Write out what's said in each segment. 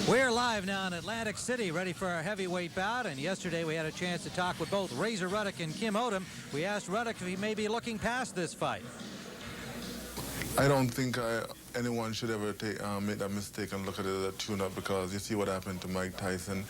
We're live now in Atlantic City, ready for our heavyweight bout. And yesterday we had a chance to talk with both Razor Ruddock and Kimmuel Odum. We asked Ruddock if he may be looking past this fight. I don't think anyone should ever make that mistake and look at it as a tune-up, because you see what happened to Mike Tyson.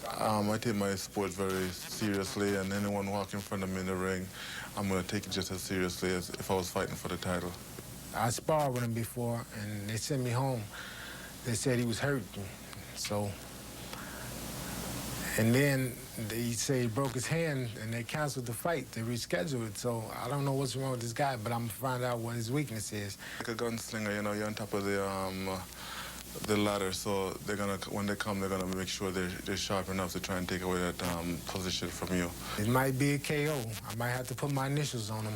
I take my sport very seriously, and anyone walking in front of me in the ring, I'm going to take it just as seriously as if I was fighting for the title. I sparred with him before, and they sent me home. They said he was hurt, so... And then they say he broke his hand, and they canceled the fight. They rescheduled it, so I don't know what's wrong with this guy, but I'm going to find out what his weakness is. Like a gunslinger, you know, you're on top of the ladder, so they're gonna, when they come, they're gonna make sure they're sharp enough to try and take away that position from you. It might be a KO. I might have to put my initials on him.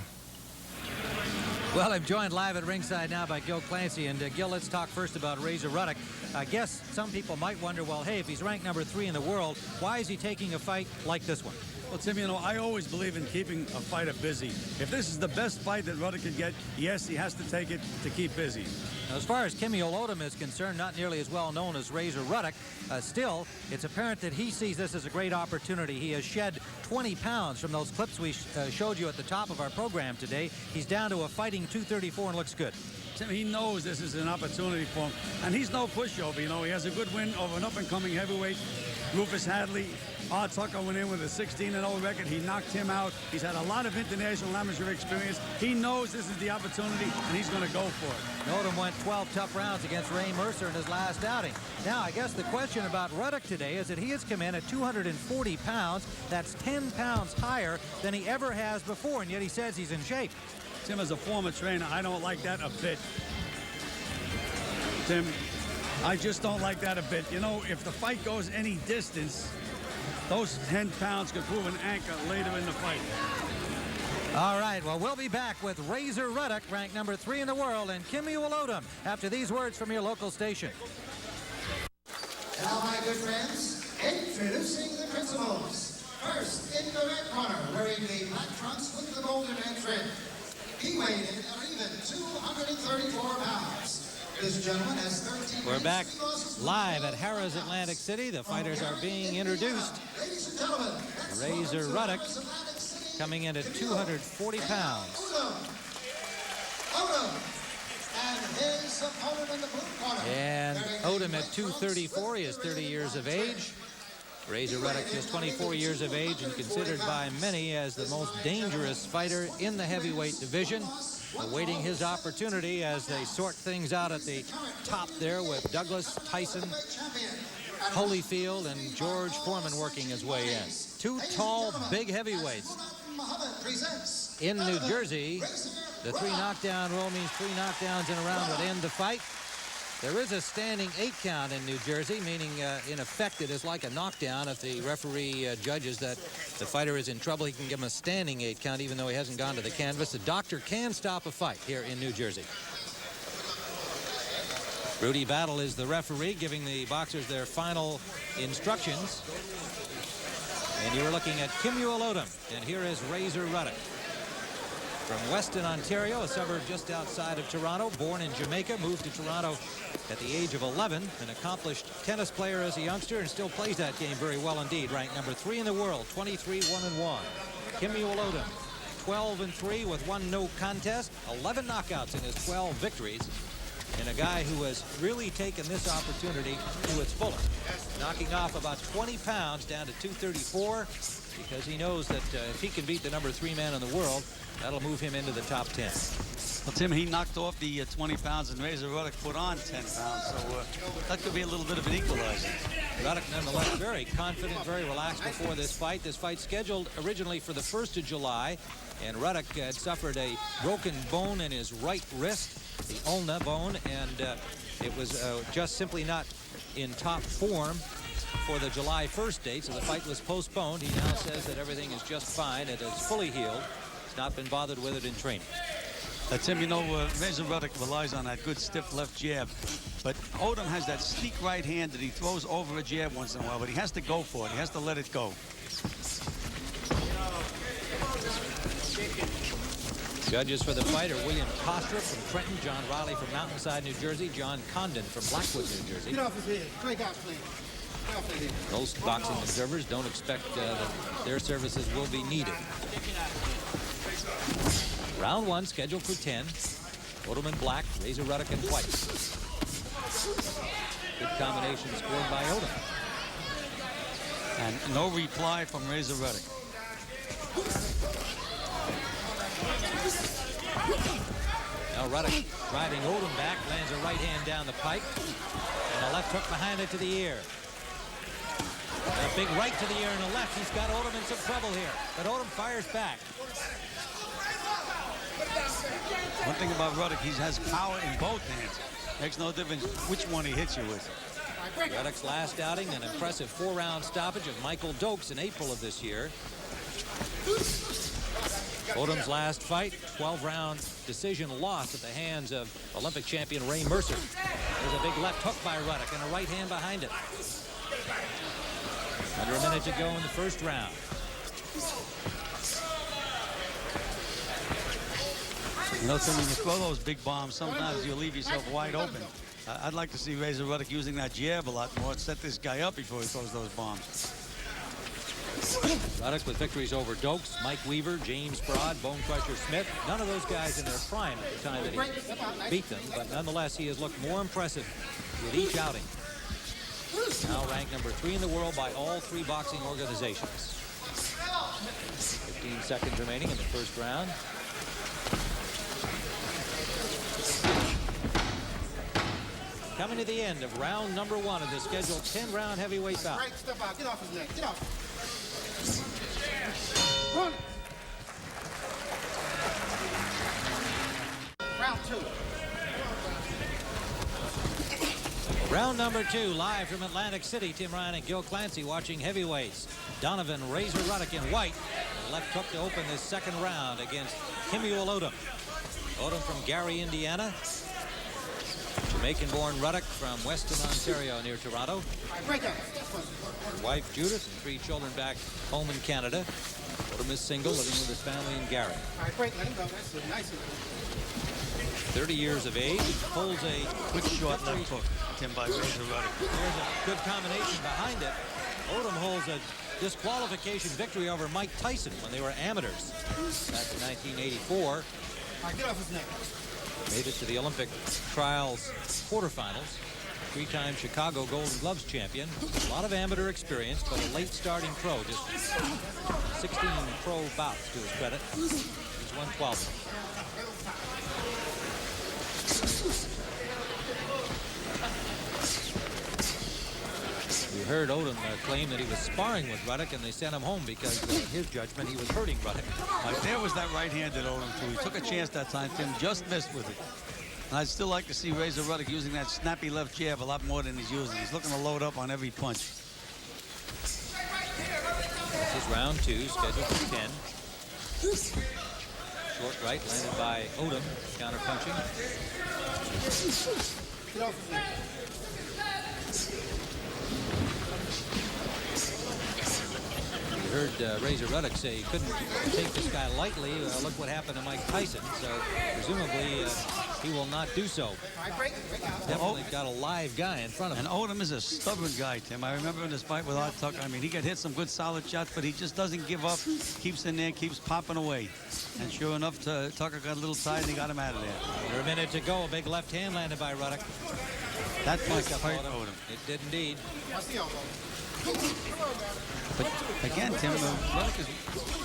Well, I'm joined live at ringside now by Gil Clancy. And Gil, let's talk first about Razor Ruddock. I guess some people might wonder, well, hey, if he's ranked number 3 in the world, why is he taking a fight like this one? Well, Tim, you know, I always believe in keeping a fighter busy. If this is the best fight that Ruddock could get, yes, he has to take it to keep busy. Now, as far as Kimmuel Odum is concerned, not nearly as well known as Razor Ruddock. Still, it's apparent that he sees this as a great opportunity. He has shed 20 pounds from those clips we showed you at the top of our program today. He's down to a fighting 234 and looks good. Tim, he knows this is an opportunity for him, and he's no pushover. You know, he has a good win over an up-and-coming heavyweight, Rufus Hadley. Art Tucker went in with a 16-0 record. He knocked him out. He's had a lot of international amateur experience. He knows this is the opportunity, and he's going to go for it. Odum went 12 tough rounds against Ray Mercer in his last outing. Now, I guess the question about Ruddock today is that he has come in at 240 pounds. That's 10 pounds higher than he ever has before, and yet he says he's in shape. Tim, as a former trainer, I don't like that a bit. Tim, I just don't like that a bit. You know, if the fight goes any distance, those 10 pounds could prove an anchor later in the fight. All right, well, we'll be back with Razor Ruddock, ranked number 3 in the world, and Kimmuel Odum after these words from your local station. Now, my good friends, introducing the principals. First, in the red corner, wearing the black trunks with the golden red trim. He weighed in at even 234 pounds. This gentleman has 13. We're back live at Harrah's Atlantic City. The fighters are being introduced. Ladies and gentlemen, Razor Ruddock coming in at 240 pounds. Odum. And his opponent in the blue corner. And Odum at 234. He is 30 years of age. Razor Ruddock just 24 years of age and considered by many as the most dangerous fighter in the heavyweight division. Awaiting his opportunity as they sort things out at the top there with Douglas, Tyson, Holyfield, and George Foreman working his way in. 2 tall, big heavyweights. In New Jersey, the 3 knockdown rule means 3 knockdowns in a round would end the fight. There is a standing 8 count in New Jersey, meaning in effect it is like a knockdown. If the referee judges that the fighter is in trouble, he can give him a standing 8 count even though he hasn't gone to the canvas. The doctor can stop a fight here in New Jersey. Rudy Battle is the referee, giving the boxers their final instructions. And you're looking at Kimmuel Odum, and here is Razor Ruddock. From Weston, Ontario, a suburb just outside of Toronto, born in Jamaica, moved to Toronto at the age of 11, an accomplished tennis player as a youngster, and still plays that game very well indeed. Ranked number 3 in the world, 23-1-1. Kimmuel Odum, 12-3 with 1 no contest, 11 knockouts in his 12 victories, and a guy who has really taken this opportunity to its fullest, knocking off about 20 pounds down to 234, because he knows that if he can beat the number 3 man in the world, that'll move him into the top 10. Well, Tim, he knocked off the 20 pounds, and Razor Ruddock put on 10 pounds, so that could be a little bit of an equalizer. Ruddock, nonetheless, very confident, very relaxed before this fight. This fight scheduled originally for the 1st of July, and Ruddock had suffered a broken bone in his right wrist, the ulna bone, and it was just simply not in top form for the July 1st date, so the fight was postponed. He now says that everything is just fine. It is fully healed. He's not been bothered with it in training. Tim, you know, Razor Ruddock relies on that good stiff left jab, but Odum has that sneak right hand that he throws over a jab once in a while, but he has to go for it. He has to let it go. Judges for the fight are William Koster from Trenton, John Riley from Mountainside, New Jersey, John Condon from Blackwood, New Jersey. Get off his head. Break out, please. Get off his head. Most boxing observers don't expect that their services will be needed. Round 1 scheduled for 10. Odum in black, Razor Ruddock in white. Good combination scored by Odum. And no reply from Razor Ruddock. Now Ruddock driving Odum back, lands a right hand down the pike, and a left hook behind it to the ear. A big right to the ear and a left. He's got Odum in some trouble here, but Odum fires back. One thing about Ruddock, he has power in both hands. Makes no difference which one he hits you with. Ruddock's last outing, an impressive 4-round stoppage of Michael Dokes in April of this year. Odum's last fight, 12-round decision loss at the hands of Olympic champion Ray Mercer. There's a big left hook by Ruddock and a right hand behind it. Under a minute to go in the first round. You know, Tim, when you throw those big bombs, sometimes you leave yourself wide open. I'd like to see Razor Ruddock using that jab a lot more, set this guy up before he throws those bombs. Ruddock with victories over Dokes, Mike Weaver, James Broad, Bone Crusher Smith. None of those guys in their prime at the time that he beat them, but nonetheless he has looked more impressive with each outing. Now ranked number 3 in the world by all 3 boxing organizations. 15 seconds remaining in the first round. Coming to the end of round number 1 of the scheduled 10-round heavyweight bout. Right, step out. Get off his neck. Get off. Run. Round 2. Round number 2, live from Atlantic City. Tim Ryan and Gil Clancy watching heavyweights. Donovan, Razor Ruddock in white. The left hook to open this second round against Kimmuel Odum. Odum from Gary, Indiana. Jamaican-born Ruddock from Weston, Ontario, near Toronto. His wife Judith and 3 children back home in Canada. Odum is single, living with his family in Gary. 30 years of age, holds a Quick short left hook, Tim, by Razor Ruddock. There's a good combination behind it. Odum holds a disqualification victory over Mike Tyson when they were amateurs back in 1984. Get off his neck. Made it to the Olympic trials quarterfinals. 3-time Chicago Golden Gloves champion. A lot of amateur experience, but a late starting pro. Just 16 pro bouts to his credit. He's won 12. We heard Odum claim that he was sparring with Ruddock, and they sent him home because, in his judgment, he was hurting Ruddock. There was that right hand that Odum threw. He took a chance that time. Tim just missed with it. And I'd still like to see Razor Ruddock using that snappy left jab a lot more than he's using. He's looking to load up on every punch. This is round 2, scheduled for 10. Short right landed by Odum, counter punching. Get off his neck. You heard Razor Ruddock say he couldn't take this guy lightly. Look what happened to Mike Tyson. So presumably he will not do so. Definitely got a live guy in front of him. And Odum is a stubborn guy, Tim. I remember in this fight with Art Tucker. I mean, he got hit some good solid shots, but he just doesn't give up. Keeps in there, keeps popping away. And sure enough, Tucker got a little tired and he got him out of there. Under a minute to go. A big left hand landed by Ruddock. That punch hurt Odum. It did indeed. But again, Tim, Ruddock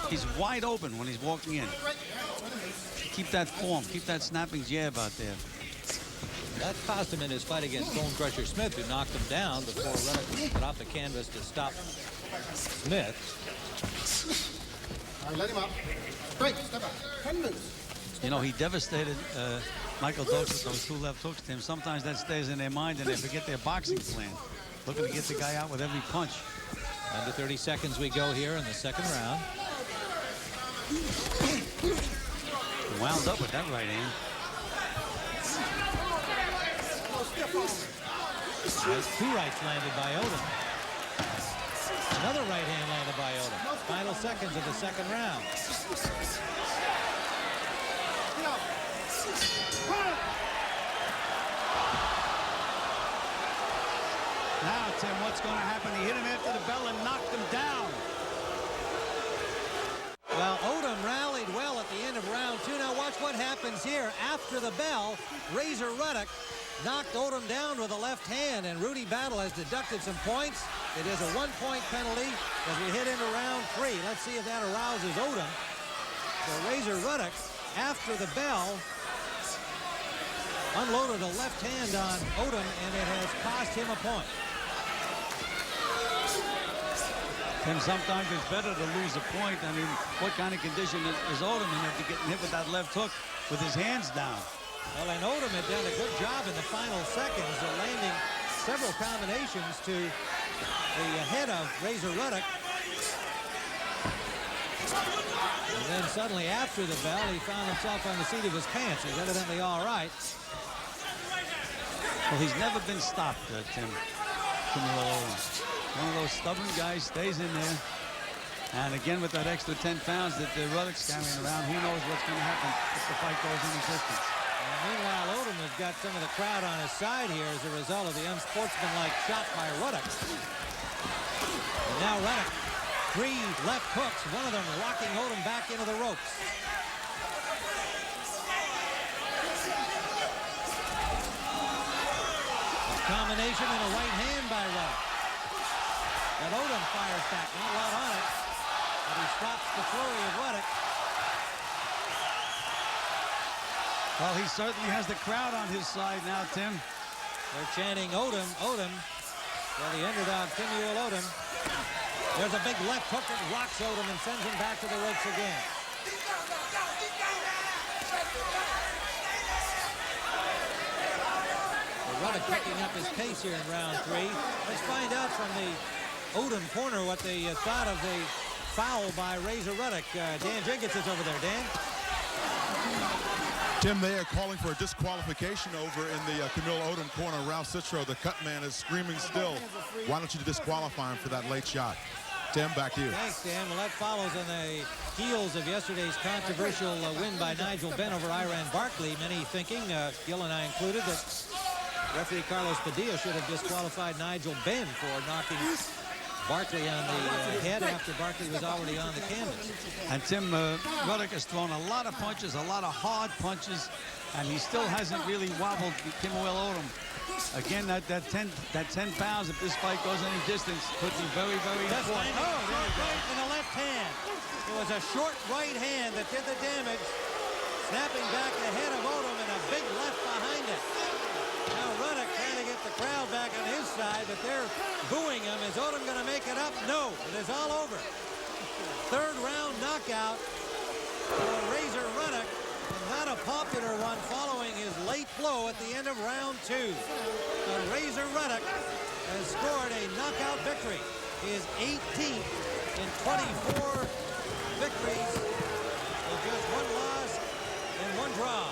he's wide open when he's walking in. Keep that form, keep that snapping jab out there. That cost him in his fight against Bone Crusher Smith, who knocked him down before Ruddock got off the canvas to stop Smith. All right, let him up. Break, step out. 10 moves. You know, he devastated Michael Dokes with those 2 left hooks, Tim. Sometimes that stays in their mind and they forget their boxing plan. Looking to get the guy out with every punch. Under 30 seconds we go here in the second round. Wound up with that right hand. There's 2 rights landed by Odum. Another right hand landed by Odum. Final seconds of the second round. Now, Tim, what's going to happen? He hit him after the bell and knocked him down. Well, Odum rallied well at the end of round 2. Now watch what happens here. After the bell, Razor Ruddock knocked Odum down with a left hand, and Rudy Battle has deducted some points. It is a 1-point penalty as we hit into round 3. Let's see if that arouses Odum. So Razor Ruddock, after the bell, unloaded a left hand on Odum, and it has cost him a point. Tim, sometimes it's better to lose a point. I mean, what kind of condition is Odum in after getting hit with that left hook with his hands down? Well, and Odum had done a good job in the final seconds of landing several combinations to the head of Razor Ruddock. And then suddenly after the bell, he found himself on the seat of his pants. He's evidently all right. Well, he's never been stopped, Tim. Kimmuel Odum. One of those stubborn guys, stays in there. And again, with that extra 10 pounds that Ruddock's carrying around, who knows what's going to happen if the fight goes any distance. Meanwhile, Odum has got some of the crowd on his side here as a result of the unsportsmanlike shot by Ruddock. And now Ruddock, 3 left hooks, one of them rocking Odum back into the ropes. A combination and a right hand by Ruddock. And Odum fires back, not a lot on it, but he stops the flurry of Ruddock. Well, he certainly has the crowd on his side now, Tim. They're chanting Odum, Odum. Well, the underdog, Kimmuel Odum. There's a big left hook that rocks Odum and sends him back to the ropes again. Ruddock picking up his pace here in round 3. Let's find out from the Odum corner what they thought of the foul by Razor Ruddock. Dan Jenkins is over there. Dan? Tim, they are calling for a disqualification over in the Kimmuel Odum corner. Ralph Citro, the cut man, is screaming still. Why don't you disqualify him for that late shot? Tim, back to you. Thanks, Dan. Well, that follows on the heels of yesterday's controversial win by Nigel Benn over Iran Barkley. Many thinking, Gil and I included, that referee Carlos Padilla should have disqualified Nigel Benn for knocking Barkley on the head after Barkley was already on the canvas. And Tim, Ruddock has thrown a lot of punches, a lot of hard punches, and he still hasn't really wobbled Kimmuel Odum. Again, that 10 pounds, if this fight goes any distance, could be very, very important. Oh, short right in the left hand. It was a short right hand that did the damage, snapping back the head of Odum and a big left behind it. Now Ruddock trying to get the crowd back on his side, but they're booing him. Is Odum going to make it up? No, it is all over. 3rd round knockout for Razor Ruddock, and not a popular one following his late blow at the end of round 2. But Razor Ruddock has scored a knockout victory. His 18th in 24 victories with just 1 loss and 1 draw.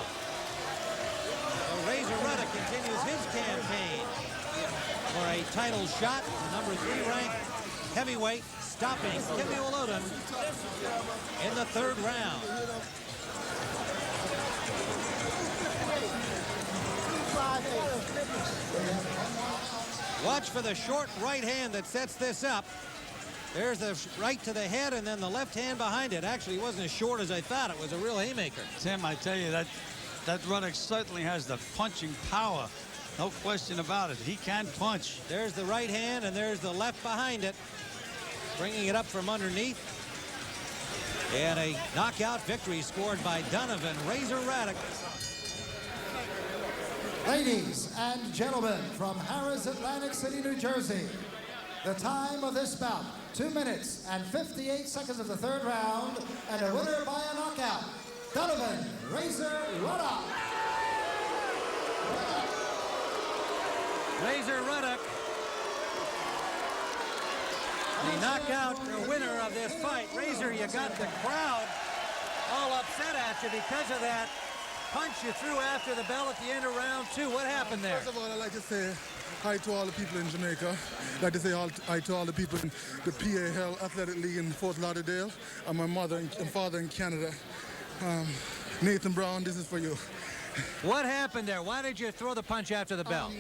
Razor Ruddock continues his campaign for a title shot, number 3 ranked heavyweight, stopping Kimmuel Odum in the 3rd round. Watch for the short right hand that sets this up. There's the right to the head and then the left hand behind it. Actually, it wasn't as short as I thought. It was a real haymaker. Tim, I tell you, that Ruddock certainly has the punching power. No question about it. He can punch. There's the right hand, and there's the left behind it. Bringing it up from underneath. And a knockout victory scored by Donovan. Razor Ruddock. Ladies and gentlemen, from Harrah's, Atlantic City, New Jersey, the time of this bout, 2 minutes and 58 seconds of the 3rd round, and a winner by a knockout, Donovan Razor Ruddock. Razor Ruddock, the knockout winner of this fight. Razor, you got the crowd all upset at you because of that punch you threw after the bell at the end of round 2. What happened there? First of all, I'd like to say hi to all the people in Jamaica. I'd like to say hi to all the people in the PAL Athletic League in Fort Lauderdale, and my mother and father in Canada. Nathan Brown, this is for you. What happened there? Why did you throw the punch after the bell?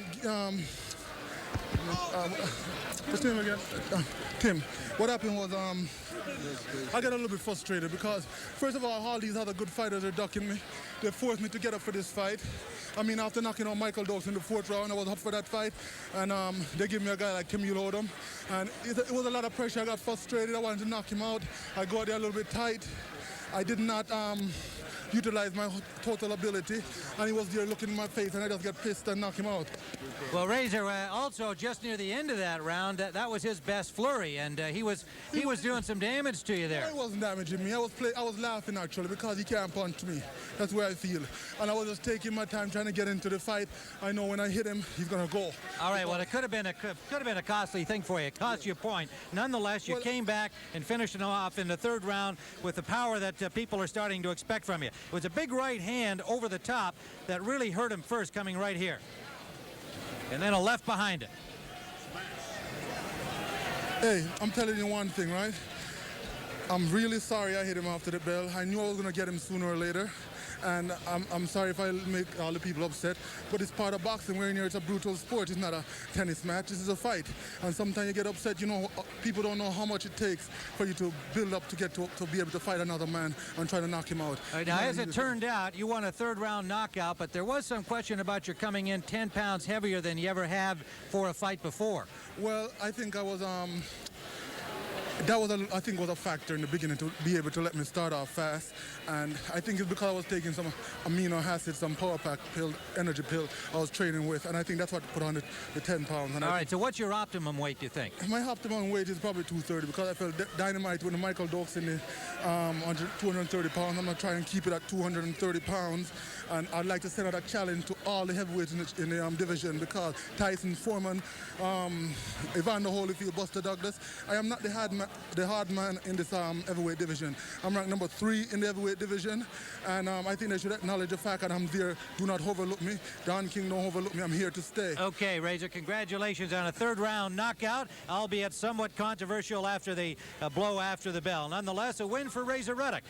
What's his name again? Tim. What happened was I got a little bit frustrated because, first of all these other good fighters are ducking me. They forced me to get up for this fight. I mean, after knocking out Michael Dogs in the 4th round, I was up for that fight. And they give me a guy like Kimmuel Odum. And it was a lot of pressure. I got frustrated. I wanted to knock him out. I got there a little bit tight. I did not utilize my total ability, and he was there looking in my face, and I just got pissed and knocked him out. Well, Razor, also just near the end of that round, that was his best flurry, and he was doing some damage to you there. He wasn't damaging me. I was laughing actually because he can't punch me. That's where I feel, and I was just taking my time trying to get into the fight. I know when I hit him, he's gonna go. All right. Well, it could have been a costly thing for you. It cost you a point. Nonetheless, you came back and finished it off in the 3rd round with the power that people are starting to expect from you. It was a big right hand over the top that really hurt him first, coming right here. And then a left behind it. Hey, I'm telling you one thing, right? I'm really sorry I hit him after the bell. I knew I was going to get him sooner or later. And I'm sorry if I make all the people upset, but it's part of boxing. We're in here, it's a brutal sport. It's not a tennis match, this is a fight. And sometimes you get upset, you know, people don't know how much it takes for you to build up to get to be able to fight another man and try to knock him out. All right, now, as it turned out, you won a 3rd round knockout, but there was some question about your coming in 10 pounds heavier than you ever have for a fight before. Well, I think I was, that was, I think, was a factor in the beginning to be able to let me start off fast. And I think it's because I was taking some amino acids, some power pack pill, energy pill I was training with. And I think that's what put on the 10 pounds. And all right, so what's your optimum weight, do you think? My optimum weight is probably 230 because I felt dynamite with the Michael Dogs in the 230 pounds. I'm going to try and keep it at 230 pounds. And I'd like to send out a challenge to all the heavyweights in the division because Tyson, Foreman, Evander Holyfield, Buster Douglas, I am not the hard man in this heavyweight division. I'm ranked number 3 in the heavyweight division, and I think they should acknowledge the fact that I'm there. Do not overlook me. Don King, don't overlook me. I'm here to stay. Okay, Razor, congratulations on a 3rd round knockout, albeit somewhat controversial after the blow after the bell. Nonetheless, a win for Razor Ruddock.